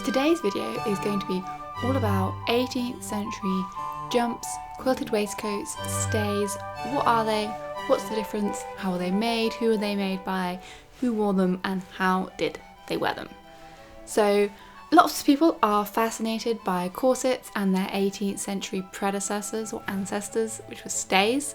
Today's video is going to be all about 18th century jumps, quilted waistcoats, stays. What are they? What's the difference? How are they made? Who are they made by? Who wore them? And how did they wear them? So lots of people are fascinated by corsets and their 18th century predecessors or ancestors, which were stays.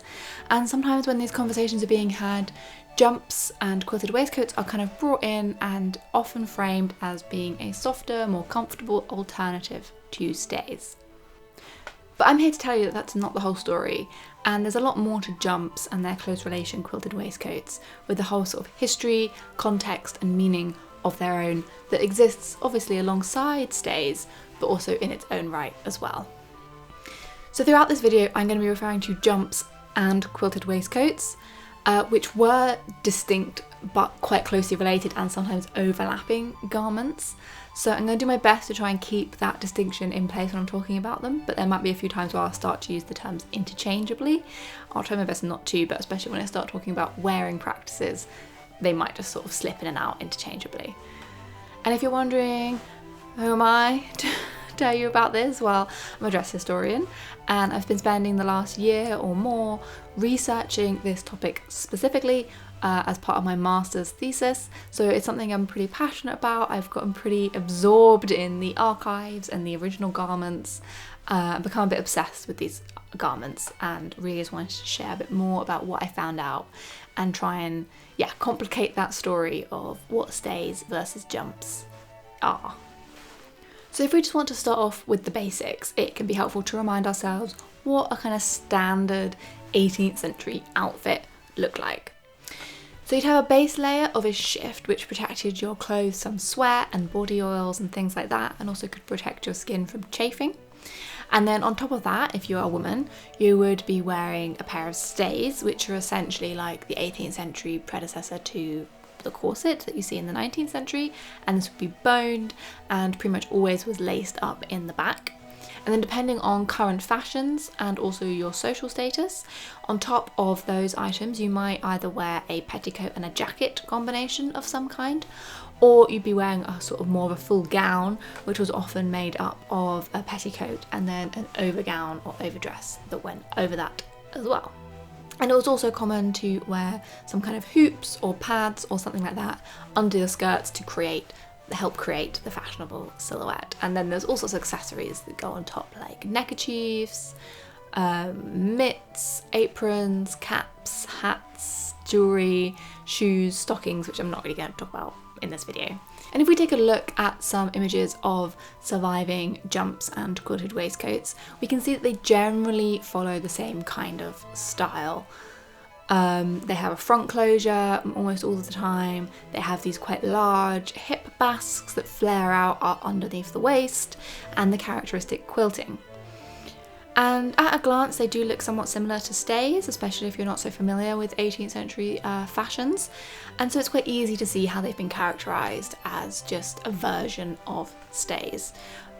And sometimes when these conversations are being had, jumps and quilted waistcoats are kind of brought in and often framed as being a softer, more comfortable alternative to stays. But I'm here to tell you that that's not the whole story, and there's a lot more to jumps and their close relation quilted waistcoats, with the whole sort of history, context and meaning of their own that exists obviously alongside stays, but also in its own right as well. So throughout this video I'm going to be referring to jumps and quilted waistcoats, which were distinct but quite closely related and sometimes overlapping garments. So I'm going to do my best to try and keep that distinction in place when I'm talking about them, but there might be a few times where I'll start to use the terms interchangeably. I'll try my best not to, but especially when I start talking about wearing practices, they might just sort of slip in and out interchangeably. And if you're wondering, who am I to tell you about this? Well, I'm a dress historian and I've been spending the last year or more researching this topic specifically as part of my master's thesis. So it's something I'm pretty passionate about. I've gotten pretty absorbed in the archives and the original garments, become a bit obsessed with these garments and really just wanted to share a bit more about what I found out and try and complicate that story of what stays versus jumps are. So if we just want to start off with the basics, it can be helpful to remind ourselves what a kind of standard 18th century outfit looked like. So you'd have a base layer of a shift which protected your clothes from sweat and body oils and things like that, and also could protect your skin from chafing. And then on top of that, if you're a woman, you would be wearing a pair of stays, which are essentially like the 18th century predecessor to the corset that you see in the 19th century, and this would be boned and pretty much always was laced up in the back. And then depending on current fashions and also your social status, on top of those items you might either wear a petticoat and a jacket combination of some kind, or you'd be wearing a sort of more of a full gown, which was often made up of a petticoat and then an overgown or overdress that went over that as well. And it was also common to wear some kind of hoops or pads or something like that under the skirts to help create the fashionable silhouette. And then there's all sorts of accessories that go on top, like neckerchiefs, mitts, aprons, caps, hats, jewellery, shoes, stockings, which I'm not really going to talk about in this video. And if we take a look at some images of surviving jumps and quilted waistcoats, we can see that they generally follow the same kind of style. They have a front closure almost all the time. They have these quite large hip basques that flare out underneath the waist, and the characteristic quilting. And at a glance they do look somewhat similar to stays, especially if you're not so familiar with 18th century fashions, and so it's quite easy to see how they've been characterised as just a version of stays.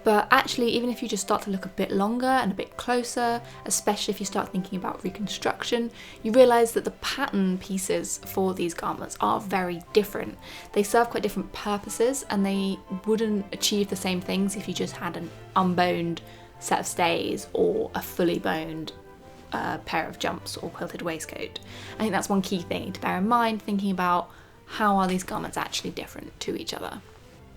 But actually, even if you just start to look a bit longer and a bit closer, especially if you start thinking about reconstruction, you realise that the pattern pieces for these garments are very different. They serve quite different purposes and they wouldn't achieve the same things if you just had an unboned set of stays or a fully boned pair of jumps or quilted waistcoat. I think that's one key thing to bear in mind, thinking about how are these garments actually different to each other.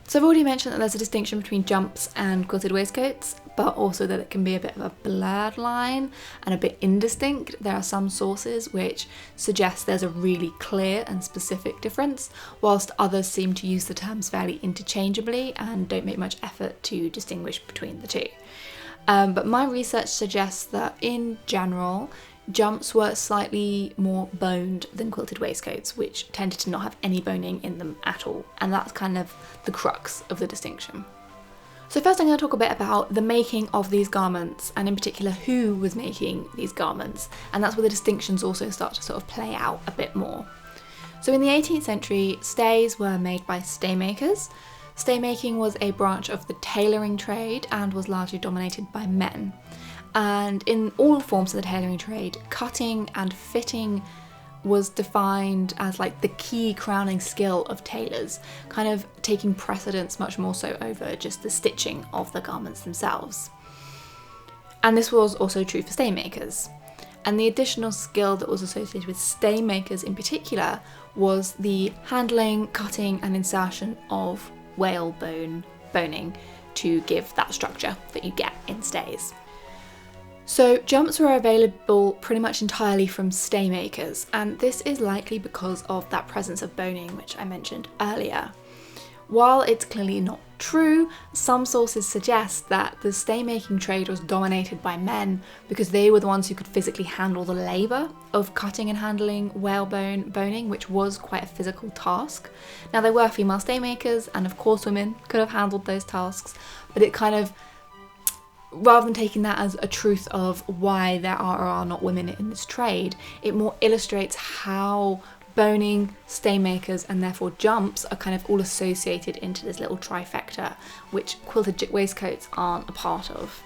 So I've already mentioned that there's a distinction between jumps and quilted waistcoats, but also that it can be a bit of a blurred line and a bit indistinct. There are some sources which suggest there's a really clear and specific difference, whilst others seem to use the terms fairly interchangeably and don't make much effort to distinguish between the two. But my research suggests that in general, jumps were slightly more boned than quilted waistcoats, which tended to not have any boning in them at all, and that's kind of the crux of the distinction. So first I'm going to talk a bit about the making of these garments, and in particular who was making these garments, and that's where the distinctions also start to sort of play out a bit more. So in the 18th century, stays were made by staymakers. Staymaking was a branch of the tailoring trade and was largely dominated by men. And in all forms of the tailoring trade, cutting and fitting was defined as like the key crowning skill of tailors, kind of taking precedence much more so over just the stitching of the garments themselves. And this was also true for stay makers. And the additional skill that was associated with stay makers in particular was the handling, cutting and insertion of boning to give that structure that you get in stays. So jumps were available pretty much entirely from stay makers, and this is likely because of that presence of boning which I mentioned earlier. While it's clearly not true, some sources suggest that the stay making trade was dominated by men because they were the ones who could physically handle the labour of cutting and handling boning, which was quite a physical task. Now there were female stay makers, and of course women could have handled those tasks, but it kind of, rather than taking that as a truth of why there are or are not women in this trade, it more illustrates how boning, stay makers and therefore jumps are kind of all associated into this little trifecta, which quilted waistcoats aren't a part of.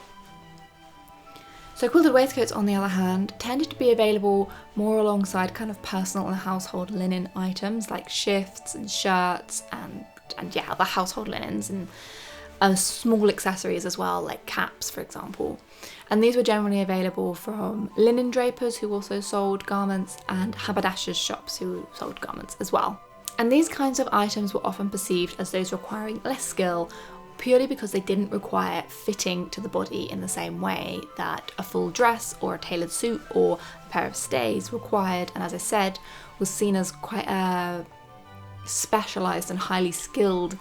So quilted waistcoats, on the other hand, tended to be available more alongside kind of personal and household linen items like shifts and shirts and yeah, other household linens, and small accessories as well, like caps for example. And these were generally available from linen drapers who also sold garments, and haberdashers' shops who sold garments as well. And these kinds of items were often perceived as those requiring less skill, purely because they didn't require fitting to the body in the same way that a full dress or a tailored suit or a pair of stays required, and as I said, was seen as quite a specialised and highly skilled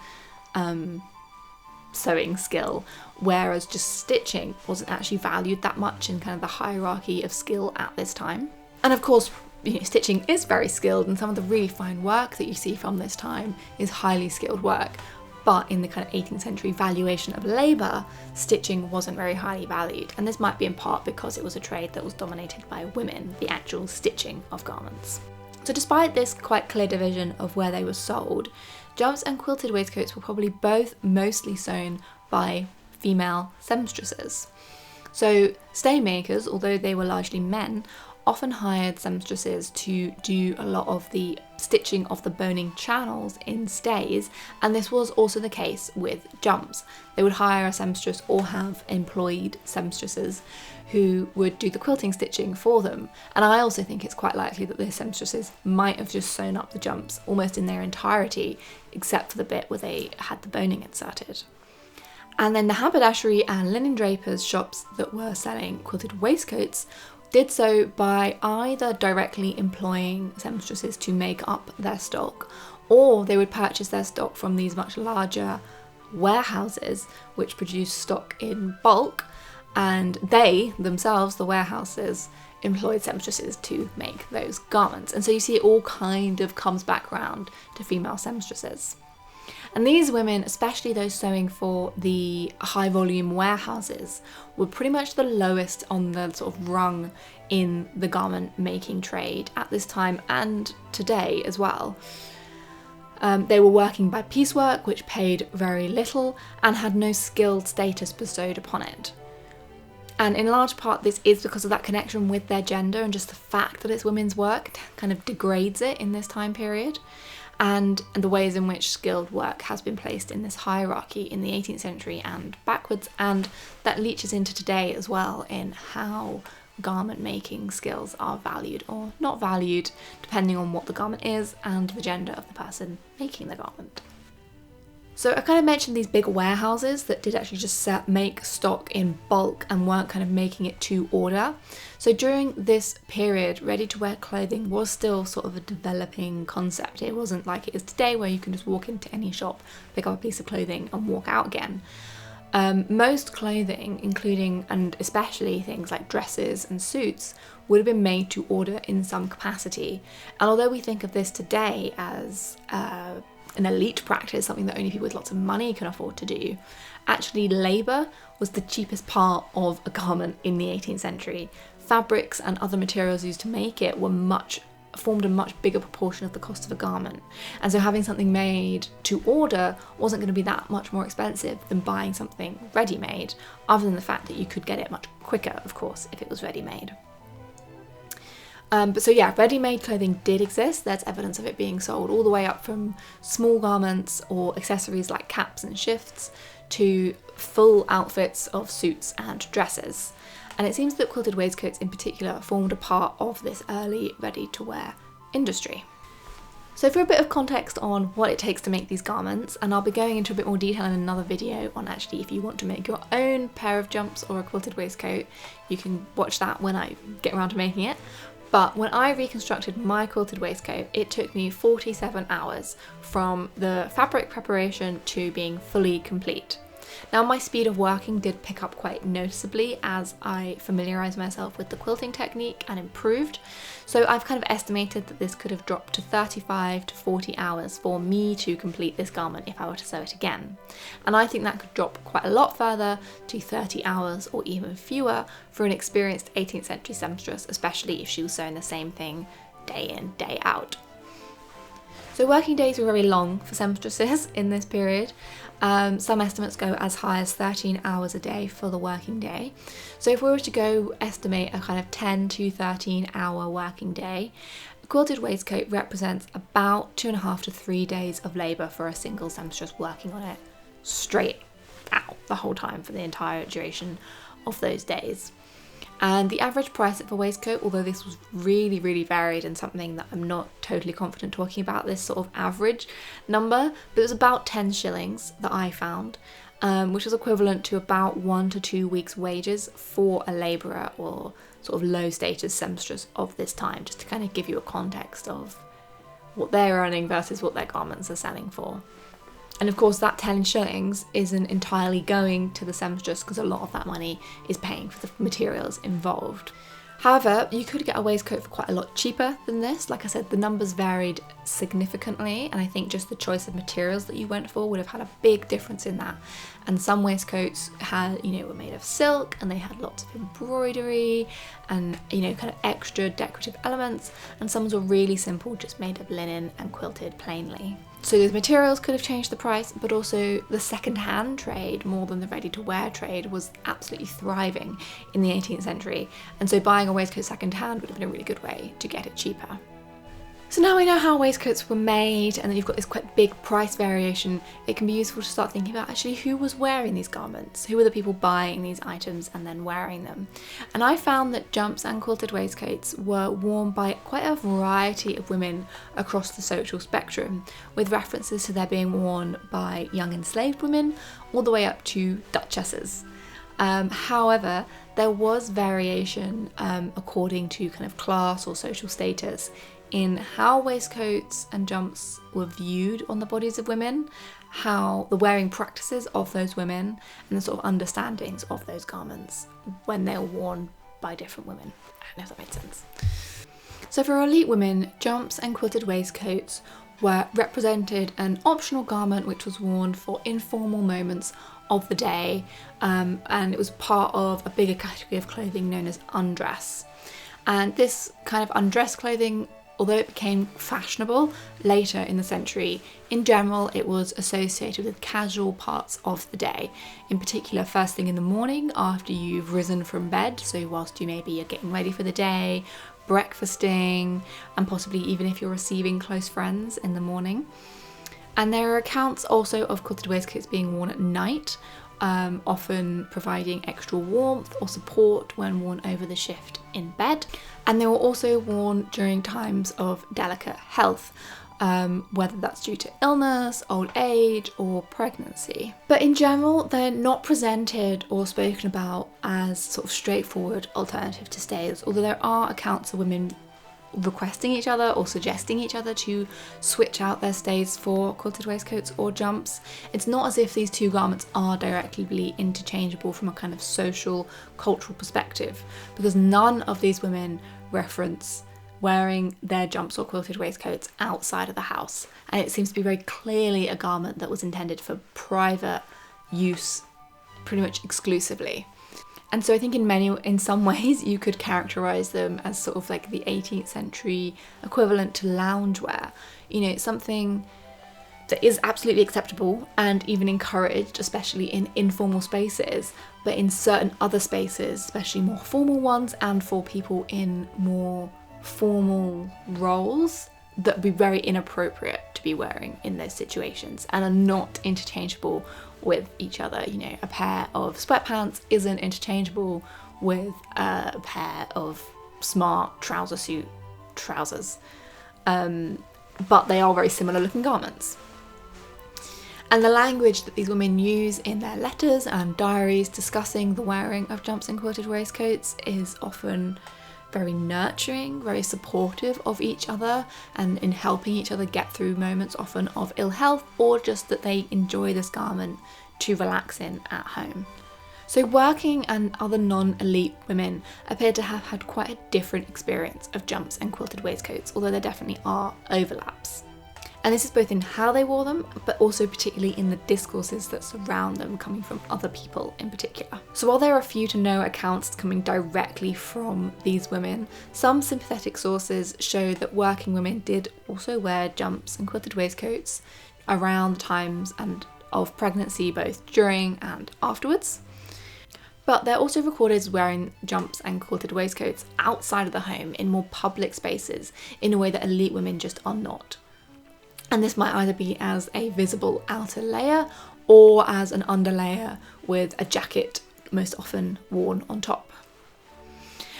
sewing skill, whereas just stitching wasn't actually valued that much in kind of the hierarchy of skill at this time. And of course, you know, stitching is very skilled, and some of the really fine work that you see from this time is highly skilled work, but in the kind of 18th century valuation of labour, stitching wasn't very highly valued, and this might be in part because it was a trade that was dominated by women, the actual stitching of garments. So despite this quite clear division of where they were sold, jumps and quilted waistcoats were probably both mostly sewn by female seamstresses. So stay makers, although they were largely men, often hired seamstresses to do a lot of the stitching of the boning channels in stays, and this was also the case with jumps. They would hire a seamstress or have employed seamstresses who would do the quilting stitching for them, and I also think it's quite likely that the seamstresses might have just sewn up the jumps almost in their entirety, except for the bit where they had the boning inserted. And then the haberdashery and linen drapers shops that were selling quilted waistcoats did so by either directly employing seamstresses to make up their stock, or they would purchase their stock from these much larger warehouses which produced stock in bulk, and they themselves, the warehouses, employed seamstresses to make those garments. And so you see it all kind of comes back round to female seamstresses. And these women, especially those sewing for the high volume warehouses, were pretty much the lowest on the sort of rung in the garment making trade at this time and today as well. They were working by piecework, which paid very little and had no skilled status bestowed upon it. And in large part this is because of that connection with their gender, and just the fact that it's women's work kind of degrades it in this time period, and the ways in which skilled work has been placed in this hierarchy in the 18th century and backwards, and that leaches into today as well in how garment making skills are valued or not valued depending on what the garment is and the gender of the person making the garment. So I kind of mentioned these big warehouses that did actually just make stock in bulk and weren't kind of making it to order. So during this period, ready-to-wear clothing was still sort of a developing concept. It wasn't like it is today where you can just walk into any shop, pick up a piece of clothing and walk out again. Most clothing, including and especially things like dresses and suits, would have been made to order in some capacity. And although we think of this today as an elite practice, something that only people with lots of money can afford to do, actually labour was the cheapest part of a garment in the 18th century. Fabrics and other materials used to make it formed a much bigger proportion of the cost of a garment, and so having something made to order wasn't going to be that much more expensive than buying something ready-made, other than the fact that you could get it much quicker, of course, if it was ready-made. But so yeah, ready-made clothing did exist. There's evidence of it being sold all the way up from small garments or accessories like caps and shifts to full outfits of suits and dresses. And it seems that quilted waistcoats in particular formed a part of this early ready-to-wear industry. So for a bit of context on what it takes to make these garments, and I'll be going into a bit more detail in another video on actually if you want to make your own pair of jumps or a quilted waistcoat, you can watch that when I get around to making it. But when I reconstructed my quilted waistcoat, it took me 47 hours from the fabric preparation to being fully complete. Now my speed of working did pick up quite noticeably as I familiarised myself with the quilting technique and improved. So I've kind of estimated that this could have dropped to 35 to 40 hours for me to complete this garment if I were to sew it again. And I think that could drop quite a lot further to 30 hours or even fewer for an experienced 18th century seamstress, especially if she was sewing the same thing day in, day out. So working days were very long for seamstresses in this period. Some estimates go as high as 13 hours a day for the working day. So if we were to go estimate a kind of 10 to 13 hour working day, a quilted waistcoat represents about 2.5 to 3 days of labour for a single seamstress working on it straight out the whole time for the entire duration of those days. And the average price of a waistcoat, although this was really varied and something that I'm not totally confident talking about this sort of average number, but it was about 10 shillings that I found, which was equivalent to about 1 to 2 weeks' wages for a labourer or sort of low status seamstress of this time, just to kind of give you a context of what they're earning versus what their garments are selling for. And of course that 10 shillings isn't entirely going to the seamstress because a lot of that money is paying for the materials involved. However, you could get a waistcoat for quite a lot cheaper than this. Like I said, the numbers varied significantly, and I think just the choice of materials that you went for would have had a big difference in that. And some waistcoats had, were made of silk and they had lots of embroidery and, kind of extra decorative elements, and some were really simple, just made of linen and quilted plainly. So those materials could have changed the price, but also the second-hand trade, more than the ready-to-wear trade, was absolutely thriving in the 18th century. And so buying a waistcoat second-hand would have been a really good way to get it cheaper. So now we know how waistcoats were made and that you've got this quite big price variation, it can be useful to start thinking about actually who was wearing these garments, who were the people buying these items and then wearing them. And I found that jumps and quilted waistcoats were worn by quite a variety of women across the social spectrum, with references to their being worn by young enslaved women all the way up to duchesses. However, there was variation according to kind of class or social status in how waistcoats and jumps were viewed on the bodies of women, how the wearing practices of those women, and the sort of understandings of those garments when they were worn by different women. I don't know if that made sense. So for elite women, jumps and quilted waistcoats represented an optional garment which was worn for informal moments of the day, and it was part of a bigger category of clothing known as undress. And this kind of undress clothing, although it became fashionable later in the century, in general it was associated with casual parts of the day, in particular first thing in the morning after you've risen from bed, so whilst you maybe are getting ready for the day, breakfasting, and possibly even if you're receiving close friends in the morning. And there are accounts also of quilted waistcoats being worn at night, often providing extra warmth or support when worn over the shift in bed. And they were also worn during times of delicate health, whether that's due to illness, old age, or pregnancy. But in general, they're not presented or spoken about as sort of straightforward alternative to stays, although there are accounts of women requesting each other or suggesting each other to switch out their stays for quilted waistcoats or jumps. It's not as if these two garments are directly interchangeable from a kind of social, cultural perspective, because none of these women reference wearing their jumps or quilted waistcoats outside of the house, and it seems to be very clearly a garment that was intended for private use pretty much exclusively. And so I think in some ways you could characterise them as sort of like the 18th century equivalent to loungewear. It's something that is absolutely acceptable and even encouraged, especially in informal spaces, but in certain other spaces, especially more formal ones and for people in more formal roles that would be very inappropriate to be wearing in those situations and are not interchangeable with each other. You know, a pair of sweatpants isn't interchangeable with a pair of smart trouser suit trousers, but they are very similar looking garments. And the language that these women use in their letters and diaries discussing the wearing of jumps and quilted waistcoats is often very nurturing, very supportive of each other, and in helping each other get through moments often of ill health, or just that they enjoy this garment to relax in at home. So working and other non-elite women appear to have had quite a different experience of jumps and quilted waistcoats, although there definitely are overlaps. And this is both in how they wore them, but also particularly in the discourses that surround them, coming from other people in particular. So while there are few to no accounts coming directly from these women, some sympathetic sources show that working women did also wear jumps and quilted waistcoats around the times and of pregnancy, both during and afterwards. But they're also recorded as wearing jumps and quilted waistcoats outside of the home in more public spaces in a way that elite women just are not. And this might either be as a visible outer layer or as an underlayer with a jacket most often worn on top.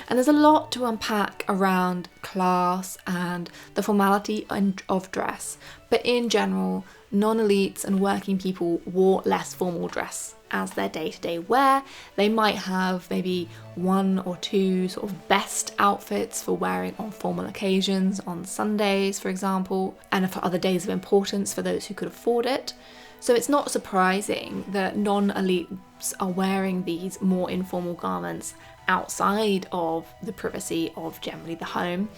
And there's a lot to unpack around class and the formality of dress, but in general, non-elites and working people wore less formal dress as their day-to-day wear. They might have maybe one or two sort of best outfits for wearing on formal occasions, on Sundays for example, and for other days of importance for those who could afford it. So it's not surprising that non-elites are wearing these more informal garments outside of the privacy of generally the home,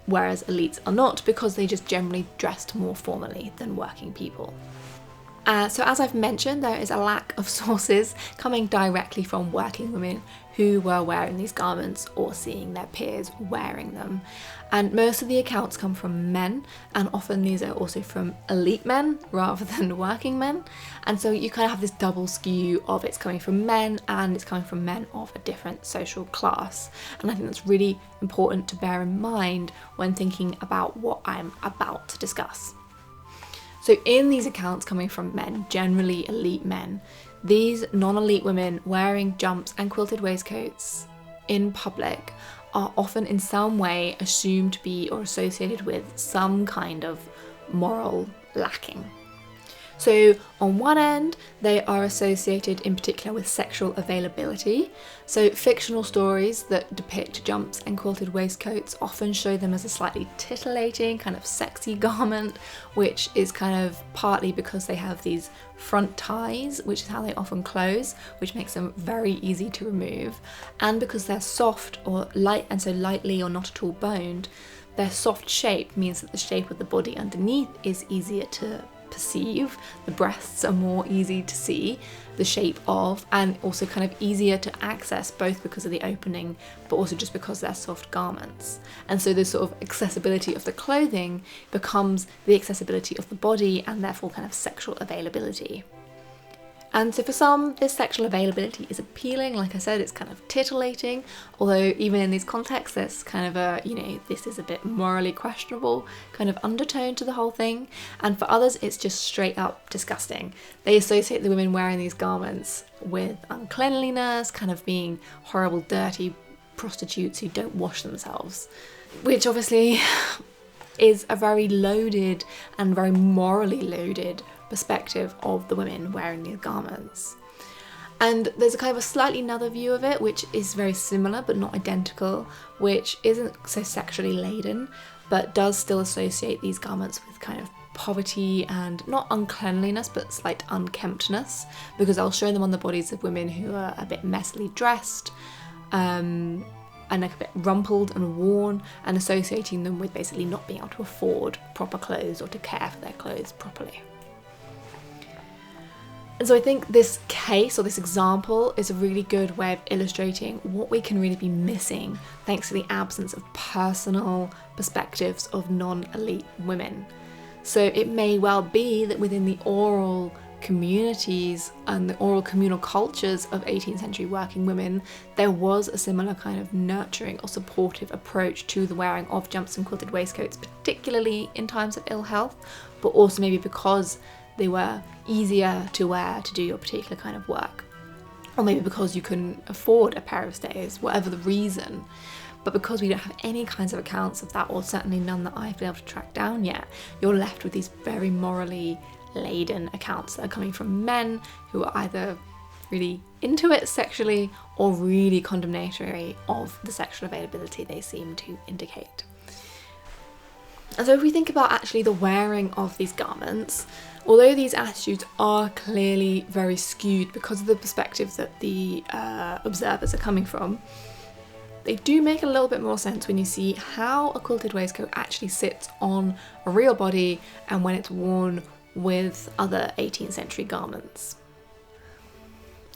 whereas elites are not, because they just generally dressed more formally than working people. So as I've mentioned, there is a lack of sources coming directly from working women who were wearing these garments or seeing their peers wearing them. And most of the accounts come from men, and often these are also from elite men rather than working men. And so you kind of have this double skew of it's coming from men and it's coming from men of a different social class. And I think that's really important to bear in mind when thinking about what I'm about to discuss. So in these accounts coming from men, generally elite men, these non-elite women wearing jumps and quilted waistcoats in public are often in some way assumed to be or associated with some kind of moral lacking. So on one end, they are associated in particular with sexual availability. So fictional stories that depict jumps and quilted waistcoats often show them as a slightly titillating, kind of sexy garment, which is kind of partly because they have these front ties, which is how they often close, which makes them very easy to remove. And because they're soft or light, and so lightly or not at all boned, their soft shape means that the shape of the body underneath is easier to perceive, the breasts are more easy to see the shape of, and also kind of easier to access, both because of the opening but also just because they're soft garments. And so this sort of accessibility of the clothing becomes the accessibility of the body, and therefore kind of sexual availability. And so for some, this sexual availability is appealing. Like I said, it's kind of titillating, although even in these contexts, there's kind of a, this is a bit morally questionable kind of undertone to the whole thing. And for others, it's just straight up disgusting. They associate the women wearing these garments with uncleanliness, kind of being horrible, dirty prostitutes who don't wash themselves, which obviously is a very loaded and very morally loaded perspective of the women wearing these garments. And there's a kind of a slightly another view of it, which is very similar but not identical, which isn't so sexually laden but does still associate these garments with kind of poverty and not uncleanliness but slight unkemptness, because I'll show them on the bodies of women who are a bit messily dressed and like a bit rumpled and worn, and associating them with basically not being able to afford proper clothes or to care for their clothes properly. And so I think this case, or this example, is a really good way of illustrating what we can really be missing thanks to the absence of personal perspectives of non-elite women. So it may well be that within the oral communities and the oral communal cultures of 18th century working women, there was a similar kind of nurturing or supportive approach to the wearing of jumps and quilted waistcoats, particularly in times of ill health, but also maybe because they were easier to wear to do your particular kind of work, or maybe because you couldn't afford a pair of stays, whatever the reason. But because we don't have any kinds of accounts of that, or certainly none that I've been able to track down yet, you're left with these very morally laden accounts that are coming from men who are either really into it sexually or really condemnatory of the sexual availability they seem to indicate. And so if we think about actually the wearing of these garments, although these attitudes are clearly very skewed because of the perspective that the observers are coming from, they do make a little bit more sense when you see how a quilted waistcoat actually sits on a real body and when it's worn with other 18th century garments.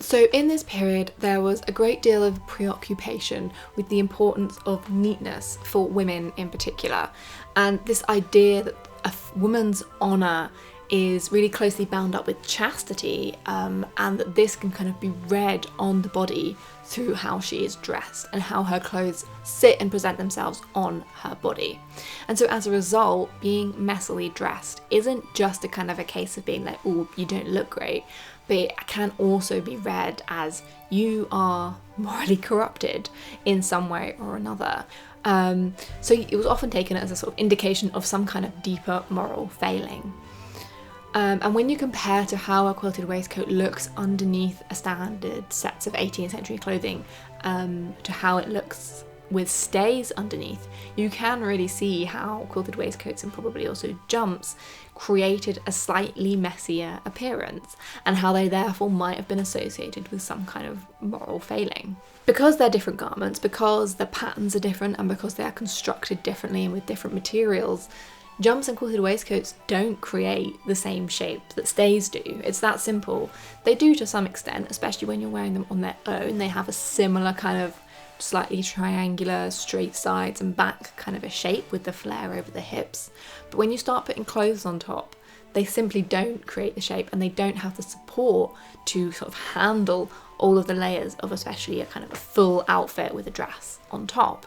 So in this period there was a great deal of preoccupation with the importance of neatness for women in particular, and this idea that a woman's honour is really closely bound up with chastity, and that this can kind of be read on the body through how she is dressed and how her clothes sit and present themselves on her body. And so as a result, being messily dressed isn't just a kind of a case of being like, oh, you don't look great, but it can also be read as you are morally corrupted in some way or another. So it was often taken as a sort of indication of some kind of deeper moral failing. And when you compare to how a quilted waistcoat looks underneath a standard sets of 18th century clothing to how it looks with stays underneath, you can really see how quilted waistcoats and probably also jumps created a slightly messier appearance, and how they therefore might have been associated with some kind of moral failing. Because they're different garments, because the patterns are different, and because they are constructed differently and with different materials, jumps and quilted waistcoats don't create the same shape that stays do. It's that simple. They do to some extent, especially when you're wearing them on their own. They have a similar kind of slightly triangular, straight sides and back kind of a shape with the flare over the hips. But when you start putting clothes on top, they simply don't create the shape, and they don't have the support to sort of handle all of the layers of especially a kind of a full outfit with a dress on top.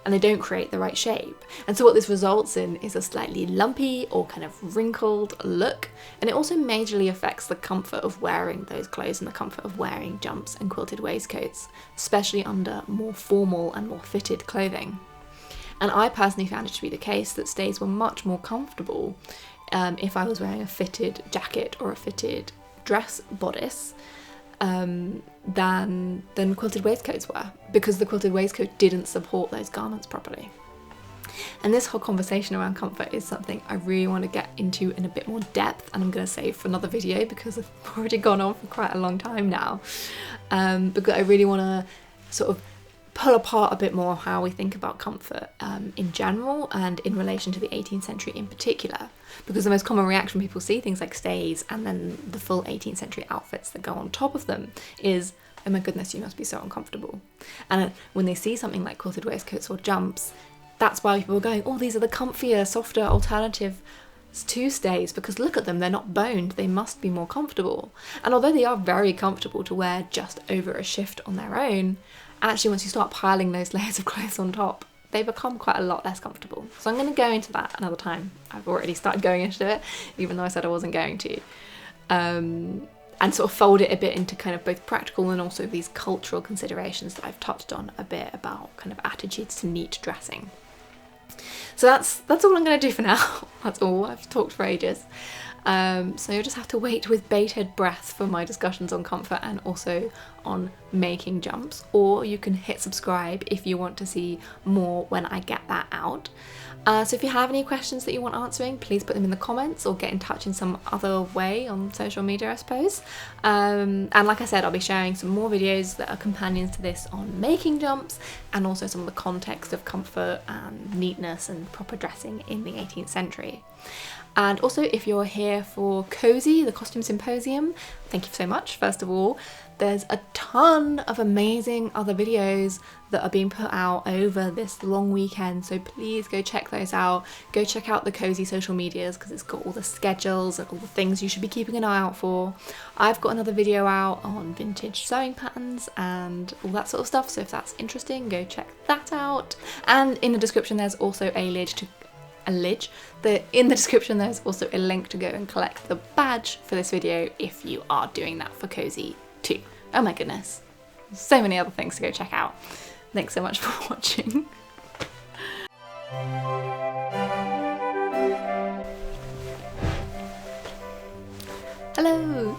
And they don't create the right shape. And so what this results in is a slightly lumpy or kind of wrinkled look, and it also majorly affects the comfort of wearing those clothes and the comfort of wearing jumps and quilted waistcoats, especially under more formal and more fitted clothing. And I personally found it to be the case that stays were much more comfortable if I was wearing a fitted jacket or a fitted dress bodice than quilted waistcoats were, because the quilted waistcoat didn't support those garments properly. And this whole conversation around comfort is something I really want to get into in a bit more depth, and I'm going to save for another video because I've already gone on for quite a long time now, because I really want to sort of pull apart a bit more how we think about comfort in general and in relation to the 18th century in particular, because the most common reaction when people see things like stays and then the full 18th century outfits that go on top of them is, oh my goodness, you must be so uncomfortable. And when they see something like quilted waistcoats or jumps, that's why people are going, oh, these are the comfier, softer alternative to stays, because look at them, they're not boned, they must be more comfortable. And although they are very comfortable to wear just over a shift on their own, actually once you start piling those layers of clothes on top, they become quite a lot less comfortable. So I'm going to go into that another time. I've already started going into it, even though I said I wasn't going to. And sort of fold it a bit into kind of both practical and also these cultural considerations that I've touched on a bit about kind of attitudes to neat dressing. So that's all I'm going to do for now. That's all. I've talked for ages. So you'll just have to wait with bated breath for my discussions on comfort and also on making jumps, or you can hit subscribe if you want to see more when I get that out. So if you have any questions that you want answering, please put them in the comments or get in touch in some other way on social media, I suppose. And like I said, I'll be sharing some more videos that are companions to this on making jumps, and also some of the context of comfort and neatness and proper dressing in the 18th century. And also, if you're here for Cozy, the costume symposium, thank you so much, first of all. There's a ton of amazing other videos that are being put out over this long weekend, so please go check those out. Go check out the Cozy social medias because it's got all the schedules and all the things you should be keeping an eye out for. I've got another video out on vintage sewing patterns and all that sort of stuff, so if that's interesting, go check that out. And in the description there's also in the description there's also a link to go and collect the badge for this video if you are doing that for Cozy too. Oh my goodness, so many other things to go check out. Thanks so much for watching. Hello,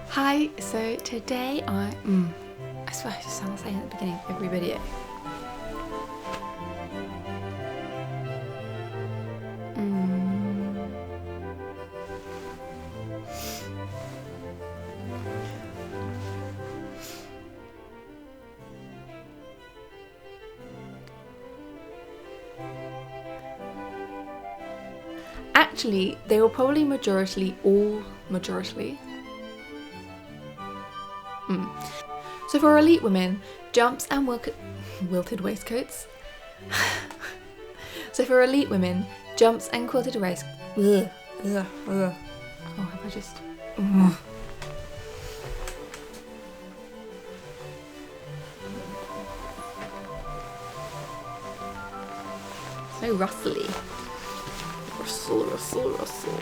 hi, so today I swear I just sound the same at the beginning of every video. Actually, they were probably majority. So for elite women, jumps and quilted waistcoats. So for elite women, jumps and quilted waistcoats. Oh, have I just? So rustly. Rustle, rustle, rustle.